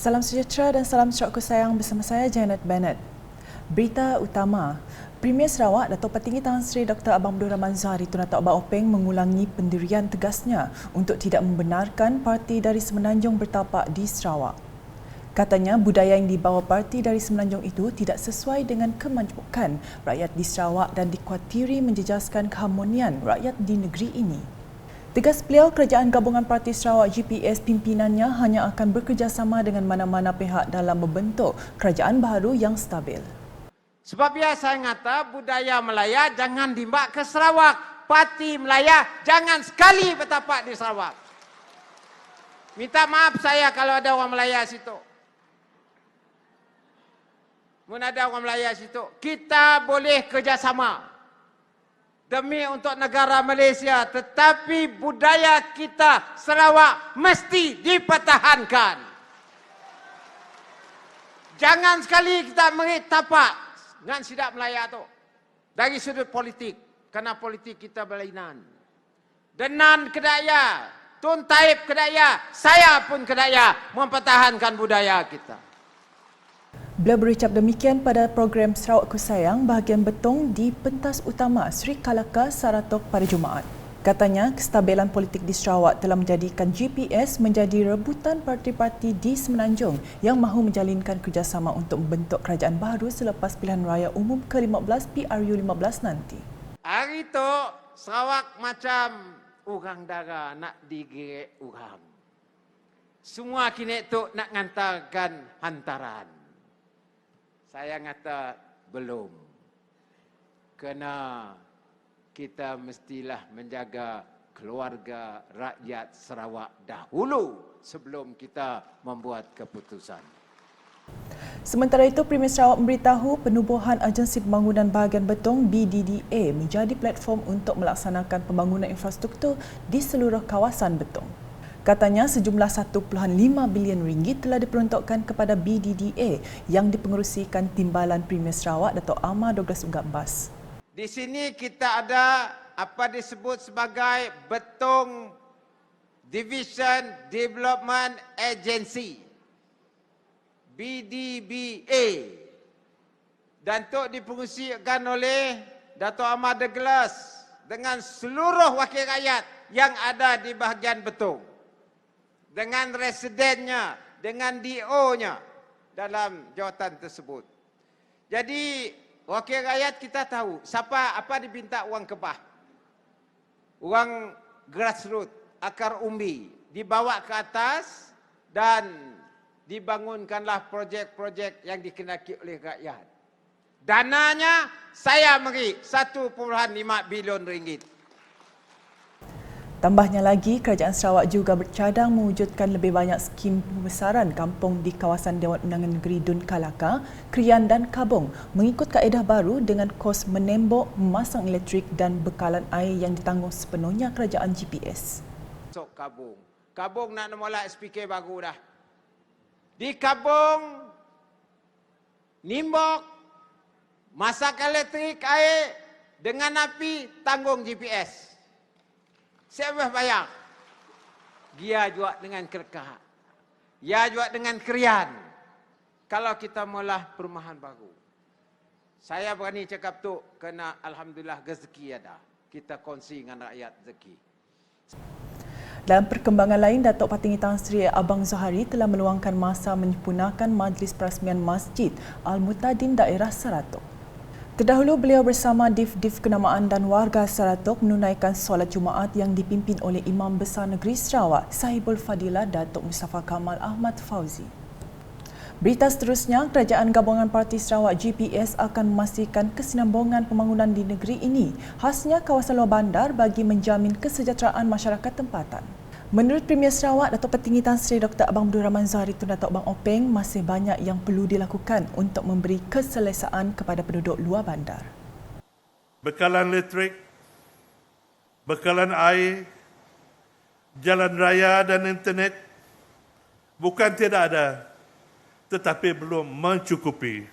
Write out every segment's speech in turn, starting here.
Salam sejahtera dan salam sejahtera sayang bersama saya Janet Bennett. Berita utama, Premier Sarawak Datuk Petinggi Tan Sri Dr. Abang Abdul Rahman Zahari Tun Datuk Abang Openg mengulangi pendirian tegasnya untuk tidak membenarkan parti dari Semenanjung bertapak di Sarawak. Katanya budaya yang dibawa parti dari Semenanjung itu tidak sesuai dengan kemajukan rakyat di Sarawak dan dikhawatiri menjejaskan keharmonian rakyat di negeri ini. Tegas beliau, Kerajaan Gabungan Parti Sarawak GPS pimpinannya hanya akan bekerjasama dengan mana-mana pihak dalam membentuk kerajaan baru yang stabil. Sebab saya ngata budaya Melaya jangan dibawa ke Sarawak. Parti Melaya jangan sekali bertapak di Sarawak. Minta maaf saya kalau ada orang Melaya situ. Mun ada orang Melaya situ, kita boleh kerjasama demi untuk negara Malaysia, tetapi budaya kita Sarawak mesti dipertahankan. Jangan sekali kita mengikat tapak dengan sidap Melaya tu dari sudut politik, kerana politik kita berlainan. Denan kedaya, Tun Taib kedaya, saya pun kedaya mempertahankan budaya kita. Beliau berucap demikian pada program Sarawak Ku Sayang bahagian Betong di pentas utama Sri Kalaka Saratok pada Jumaat. Katanya, kestabilan politik di Sarawak telah menjadikan GPS menjadi rebutan parti-parti di Semenanjung yang mahu menjalinkan kerjasama untuk membentuk kerajaan baru selepas pilihan raya umum ke-15 PRU15 nanti. Hari itu, Sarawak macam orang dara nak digeret orang. Semua kini tu nak ngantarkan hantaran. Saya kata belum. Kerana kita mestilah menjaga keluarga rakyat Sarawak dahulu sebelum kita membuat keputusan. Sementara itu, Premier Sarawak memberitahu penubuhan Agensi Pembangunan Bahagian Betong BDDA menjadi platform untuk melaksanakan pembangunan infrastruktur di seluruh kawasan Betong. Katanya sejumlah 1.5 bilion ringgit telah diperuntukkan kepada BDDA yang dipengerusikan Timbalan Premier Sarawak Datuk Ahmad Douglas Ugambas. Di sini kita ada apa disebut sebagai Betong Division Development Agency BDBA dan itu dipengerusikan oleh Datuk Ahmad Douglas dengan seluruh wakil rakyat yang ada di bahagian Betong, dengan residennya, dengan DO-nya dalam jawatan tersebut. Jadi, wakil rakyat kita tahu siapa apa diminta orang kebah. Orang grassroots, akar umbi, dibawa ke atas dan dibangunkanlah projek-projek yang dikenaki oleh rakyat. Dananya saya beri 1.5 bilion ringgit. Tambahnya lagi, Kerajaan Sarawak juga bercadang mewujudkan lebih banyak skim pembesaran kampung di kawasan Dewan Undangan Negeri Dun Kalaka, Krian dan Kabong mengikut kaedah baru dengan kos menembok, memasang elektrik dan bekalan air yang ditanggung sepenuhnya Kerajaan GPS. Masuk Kabong. Kabong nak mula SPK baru dah. Di Kabong, nimbok, masak elektrik air dengan api tanggung GPS. Siapa bayar? Dia juga dengan kerkah. Dia juga dengan krian. Kalau kita mula perumahan baru. Saya berani cakap tu kerana Alhamdulillah rezeki ada. Kita kongsi dengan rakyat rezeki. Dalam perkembangan lain, Datuk Petinggi Tan Sri Abang Zahari telah meluangkan masa menyempurnakan Majlis Perasmian Masjid Al-Mutadin Daerah Saratok. Terdahulu beliau bersama Div-Div Kenamaan dan warga Saratok menunaikan solat Jumaat yang dipimpin oleh Imam Besar Negeri Sarawak, Sahibul Fadilah Datuk Mustafa Kamal Ahmad Fauzi. Berita seterusnya, Kerajaan Gabungan Parti Sarawak GPS akan memastikan kesinambungan pembangunan di negeri ini, khasnya kawasan luar bandar bagi menjamin kesejahteraan masyarakat tempatan. Menurut Premier Sarawak, Datuk Petinggi Tan Sri Dr. Abang Abdul Rahman Zahari Tun Datuk Abang Openg, masih banyak yang perlu dilakukan untuk memberi keselesaan kepada penduduk luar bandar. Bekalan elektrik, bekalan air, jalan raya dan internet bukan tidak ada, tetapi belum mencukupi.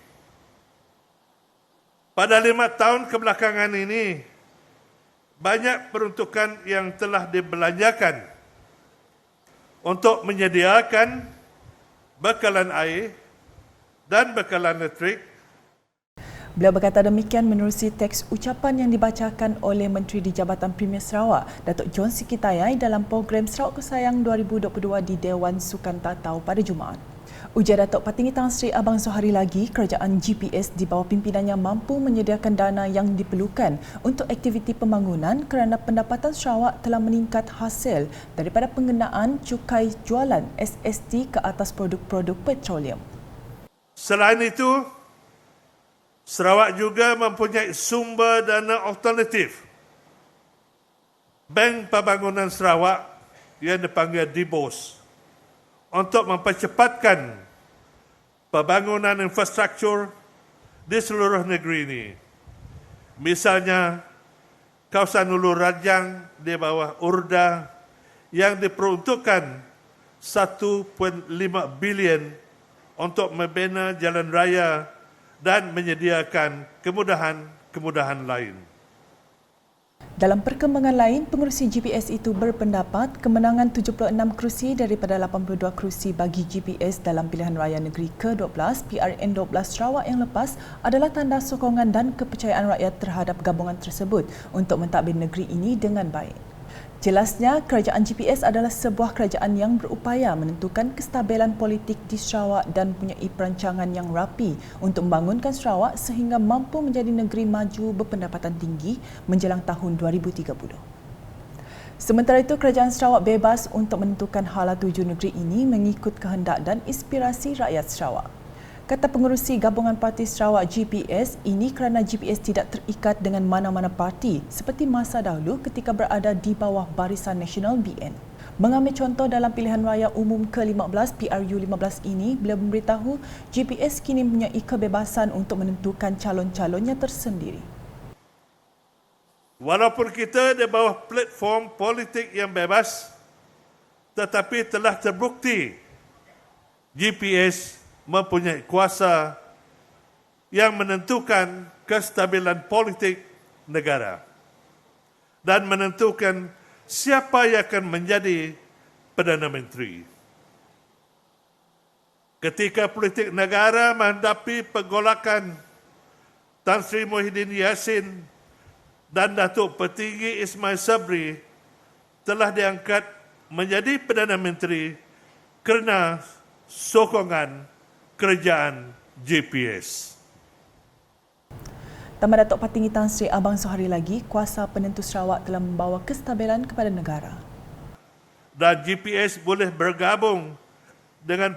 Pada 5 tahun kebelakangan ini, banyak peruntukan yang telah dibelanjakan untuk menyediakan bekalan air dan bekalan elektrik. Beliau berkata demikian menerusi teks ucapan yang dibacakan oleh Menteri di Jabatan Premier Sarawak, Datuk John Sikitayai dalam program Sarawak Kesayang 2022 di Dewan Sukan Tatau pada Jumaat. Ujar Datuk Patinggi Tan Sri Abang Zohari lagi, kerajaan GPS di bawah pimpinannya mampu menyediakan dana yang diperlukan untuk aktiviti pembangunan kerana pendapatan Sarawak telah meningkat hasil daripada pengenaan cukai jualan SST ke atas produk-produk petroleum. Selain itu, Sarawak juga mempunyai sumber dana alternatif. Bank Pembangunan Sarawak yang dipanggil DBOS untuk mempercepatkan pembangunan infrastruktur di seluruh negeri ini. Misalnya, kawasan Hulu Rajang di bawah URDA yang diperuntukkan 1.5 bilion untuk membina jalan raya dan menyediakan kemudahan-kemudahan lain. Dalam perkembangan lain, pengerusi GPS itu berpendapat kemenangan 76 kerusi daripada 82 kerusi bagi GPS dalam pilihan raya negeri ke-12 PRN 12 Sarawak yang lepas adalah tanda sokongan dan kepercayaan rakyat terhadap gabungan tersebut untuk mentadbir negeri ini dengan baik. Jelasnya, kerajaan GPS adalah sebuah kerajaan yang berupaya menentukan kestabilan politik di Sarawak dan mempunyai perancangan yang rapi untuk membangunkan Sarawak sehingga mampu menjadi negeri maju berpendapatan tinggi menjelang tahun 2030. Sementara itu, kerajaan Sarawak bebas untuk menentukan hala tuju negeri ini mengikut kehendak dan inspirasi rakyat Sarawak. Kata pengerusi Gabungan Parti Sarawak GPS, ini kerana GPS tidak terikat dengan mana-mana parti seperti masa dahulu ketika berada di bawah Barisan Nasional BN. Mengambil contoh dalam pilihan raya umum ke-15 PRU15 ini, beliau memberitahu GPS kini mempunyai kebebasan untuk menentukan calon-calonnya tersendiri. Walaupun kita di bawah platform politik yang bebas, tetapi telah terbukti GPS mempunyai kuasa yang menentukan kestabilan politik negara dan menentukan siapa yang akan menjadi Perdana Menteri. Ketika politik negara menghadapi pergolakan, Tan Sri Muhyiddin Yassin dan Datuk Petinggi Ismail Sabri telah diangkat menjadi Perdana Menteri kerana sokongan kerajaan GPS. Tambah Datuk Patinggi Tan Sri Abang Zohari lagi, kuasa penentu Sarawak telah membawa kestabilan kepada negara. Dan GPS boleh bergabung dengan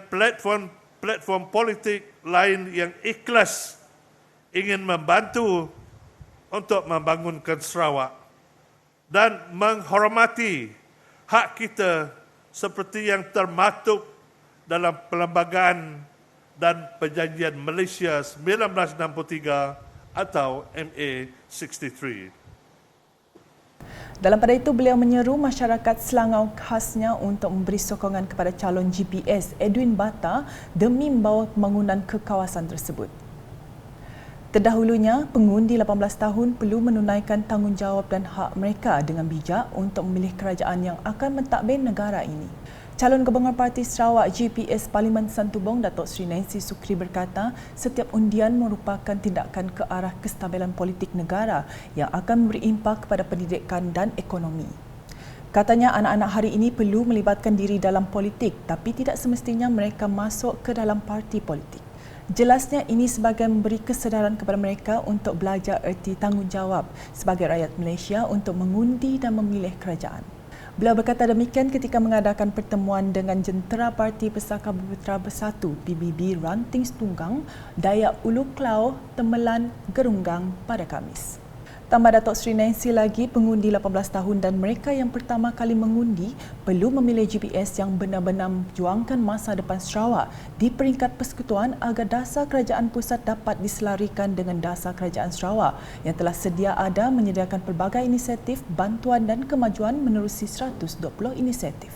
platform politik lain yang ikhlas ingin membantu untuk membangunkan Sarawak dan menghormati hak kita seperti yang termaktub dalam Perlembagaan dan Perjanjian Malaysia 1963 atau MA 63. Dalam pada itu, beliau menyeru masyarakat Selangor khasnya untuk memberi sokongan kepada calon GPS Edwin Bata demi membawa pembangunan ke kawasan tersebut. Terdahulunya, pengundi 18 tahun perlu menunaikan tanggungjawab dan hak mereka dengan bijak untuk memilih kerajaan yang akan mentadbir negara ini. Calon Gabungan Parti Sarawak GPS Parlimen Santubong Datuk Seri Nancy Sukri berkata setiap undian merupakan tindakan ke arah kestabilan politik negara yang akan memberi impak kepada pendidikan dan ekonomi. Katanya anak-anak hari ini perlu melibatkan diri dalam politik tapi tidak semestinya mereka masuk ke dalam parti politik. Jelasnya ini sebagai memberi kesedaran kepada mereka untuk belajar erti tanggungjawab sebagai rakyat Malaysia untuk mengundi dan memilih kerajaan. Beliau berkata demikian ketika mengadakan pertemuan dengan Jentera Parti Pesaka Berputra Bersatu PBB Ranting Setunggang, Dayak Ulu Klau, Temelan, Gerunggang pada Khamis. Tambah Datuk Seri Nancy lagi, pengundi 18 tahun dan mereka yang pertama kali mengundi perlu memilih GPS yang benar-benar memperjuangkan masa depan Sarawak di peringkat persekutuan agar dasar kerajaan pusat dapat diselarikan dengan dasar kerajaan Sarawak yang telah sedia ada menyediakan pelbagai inisiatif, bantuan dan kemajuan menerusi 120 inisiatif.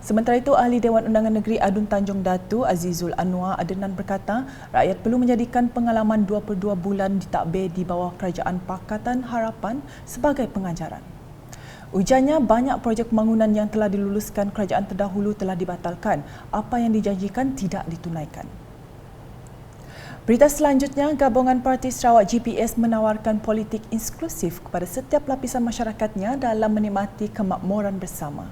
Sementara itu, Ahli Dewan Undangan Negeri Adun Tanjung Datu Azizul Anwar Adenan berkata, rakyat perlu menjadikan pengalaman 22 bulan ditadbir di bawah Kerajaan Pakatan Harapan sebagai pengajaran. Ujarnya banyak projek pembangunan yang telah diluluskan kerajaan terdahulu telah dibatalkan. Apa yang dijanjikan tidak ditunaikan. Berita selanjutnya, Gabungan Parti Sarawak GPS menawarkan politik inklusif kepada setiap lapisan masyarakatnya dalam menikmati kemakmuran bersama.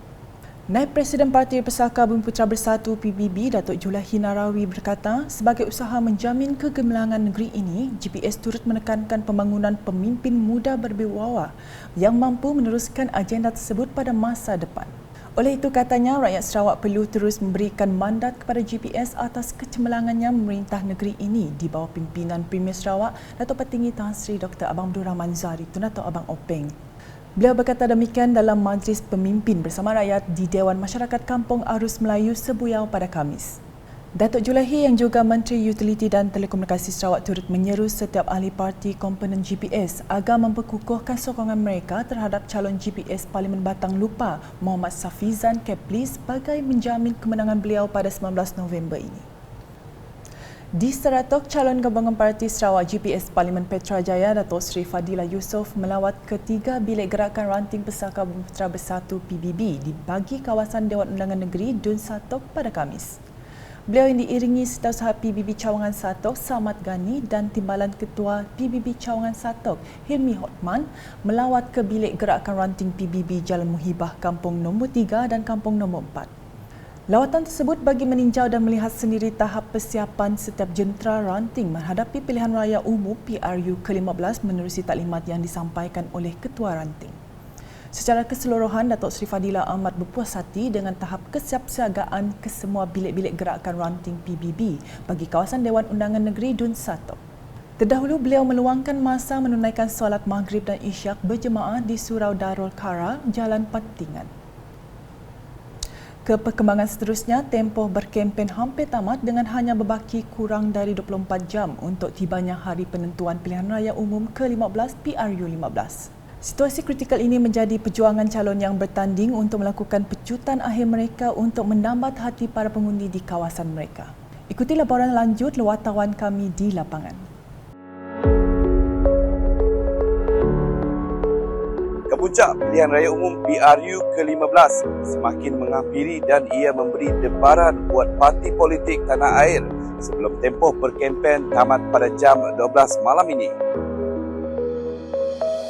Naib Presiden Parti Persaka Bumiputera Bersatu PBB Datuk Julaihi Narawi berkata, sebagai usaha menjamin kegemilangan negeri ini, GPS turut menekankan pembangunan pemimpin muda berwibawa yang mampu meneruskan agenda tersebut pada masa depan. Oleh itu katanya, rakyat Sarawak perlu terus memberikan mandat kepada GPS atas kecemerlangannya memerintah negeri ini di bawah pimpinan Premier Sarawak Datuk Petinggi Tan Sri Dr. Abang Abdul Rahman Zahari Tun atau Abang Openg. Beliau berkata demikian dalam Majlis Pemimpin Bersama Rakyat di Dewan Masyarakat Kampung Arus Melayu Sebuyau pada Khamis. Datuk Julaihi yang juga Menteri Utiliti dan Telekomunikasi Sarawak turut menyeru setiap ahli parti komponen GPS agar memperkukuhkan sokongan mereka terhadap calon GPS Parlimen Batang Lupa Muhammad Safizan Kepli sebagai menjamin kemenangan beliau pada 19 November ini. Di Seratok, calon gabungan Parti Sarawak GPS Parlimen Petrajaya Datuk Seri Fadilah Yusof melawat ketiga bilik gerakan ranting Pesaka Bumiputera Bersatu PBB di bagi kawasan Dewan Undangan Negeri Dun Satok pada Khamis. Beliau yang diiringi Setiausaha PBB Cawangan Satok Samad Ghani dan Timbalan Ketua PBB Cawangan Satok Hilmi Hotman melawat ke bilik gerakan ranting PBB Jalan Muhibah Kampung Nombor 3 dan Kampung Nombor 4. Lawatan tersebut bagi meninjau dan melihat sendiri tahap persiapan setiap jentera ranting menghadapi pilihan raya umum PRU ke-15 menerusi taklimat yang disampaikan oleh Ketua Ranting. Secara keseluruhan, Datuk Seri Fadilah amat berpuas hati dengan tahap kesiapsiagaan kesemua bilik-bilik gerakan ranting PBB bagi kawasan Dewan Undangan Negeri Dun Satok. Terdahulu, beliau meluangkan masa menunaikan solat Maghrib dan Isyak berjemaah di Surau Darul Kara, Jalan Patingan. Ke perkembangan seterusnya, tempoh berkempen hampir tamat dengan hanya berbaki kurang dari 24 jam untuk tibanya hari penentuan pilihan raya umum ke-15 PRU 15. Situasi kritikal ini menjadi perjuangan calon yang bertanding untuk melakukan pecutan akhir mereka untuk mendambat hati para pengundi di kawasan mereka. Ikuti laporan lanjut wartawan kami di lapangan. Puncak pilihan raya umum PRU ke-15 semakin menghampiri dan ia memberi debaran buat parti politik tanah air sebelum tempoh berkempen tamat pada jam 12 malam ini.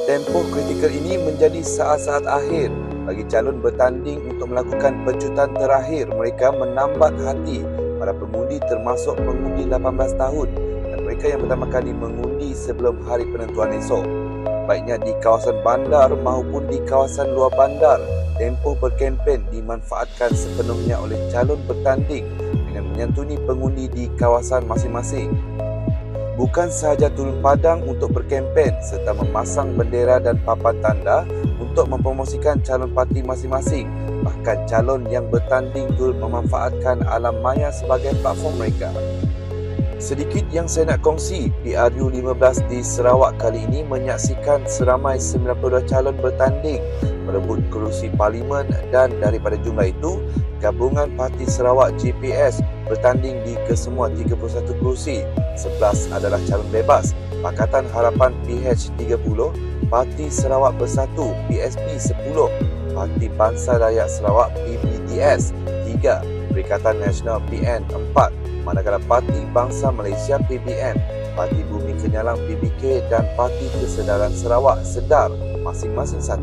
Tempoh kritikal ini menjadi saat-saat akhir bagi calon bertanding untuk melakukan pecutan terakhir mereka menambat hati para pengundi termasuk pengundi 18 tahun dan mereka yang pertama kali mengundi sebelum hari penentuan esok. Baiknya di kawasan bandar maupun di kawasan luar bandar, tempoh berkempen dimanfaatkan sepenuhnya oleh calon bertanding dengan menyantuni pengundi di kawasan masing-masing. Bukan sahaja turun padang untuk berkempen serta memasang bendera dan papan tanda untuk mempromosikan calon parti masing-masing, bahkan calon yang bertanding turut memanfaatkan alam maya sebagai platform mereka. Sedikit yang saya nak kongsi, PRU 15 di Sarawak kali ini menyaksikan seramai 92 calon bertanding merebut kerusi parlimen dan daripada jumlah itu, Gabungan Parti Sarawak GPS bertanding di kesemua 31 kerusi. 11 adalah calon bebas, Pakatan Harapan PH30, Parti Sarawak Bersatu PSP 10, Parti Bangsa Rakyat Sarawak PBDS 3, Perikatan Nasional PN 4, manakala Parti Bangsa Malaysia PBM, Parti Bumi Kenyalang PBK dan Parti Kesedaran Sarawak Sedar masing-masing 1.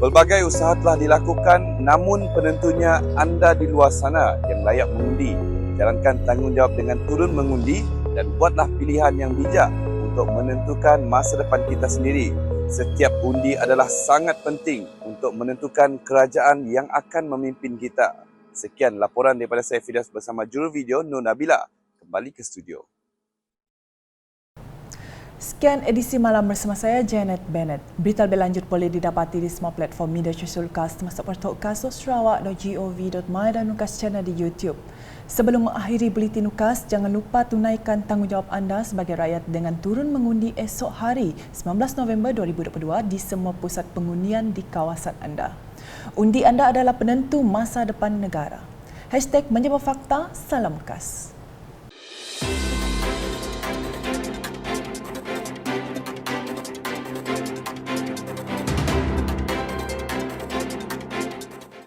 Pelbagai usaha telah dilakukan namun penentunya anda di luar sana yang layak mengundi. Jalankan tanggungjawab dengan turun mengundi dan buatlah pilihan yang bijak untuk menentukan masa depan kita sendiri. Setiap undi adalah sangat penting untuk menentukan kerajaan yang akan memimpin kita. Sekian laporan daripada saya Fidas bersama juru video Nur Nabila. Kembali ke studio. Sekian edisi malam bersama saya Janet Bennett. Berita lebih lanjut boleh didapati di semua platform media sosial KAS termasuk portal kasussarawak.gov.my dan UKAS channel di YouTube. Sebelum mengakhiri buletin UKAS, jangan lupa tunaikan tanggungjawab anda sebagai rakyat dengan turun mengundi esok hari 19 November 2022 di semua pusat pengundian di kawasan anda. Undi anda adalah penentu masa depan negara. #Menjawab Fakta, salam UKAS.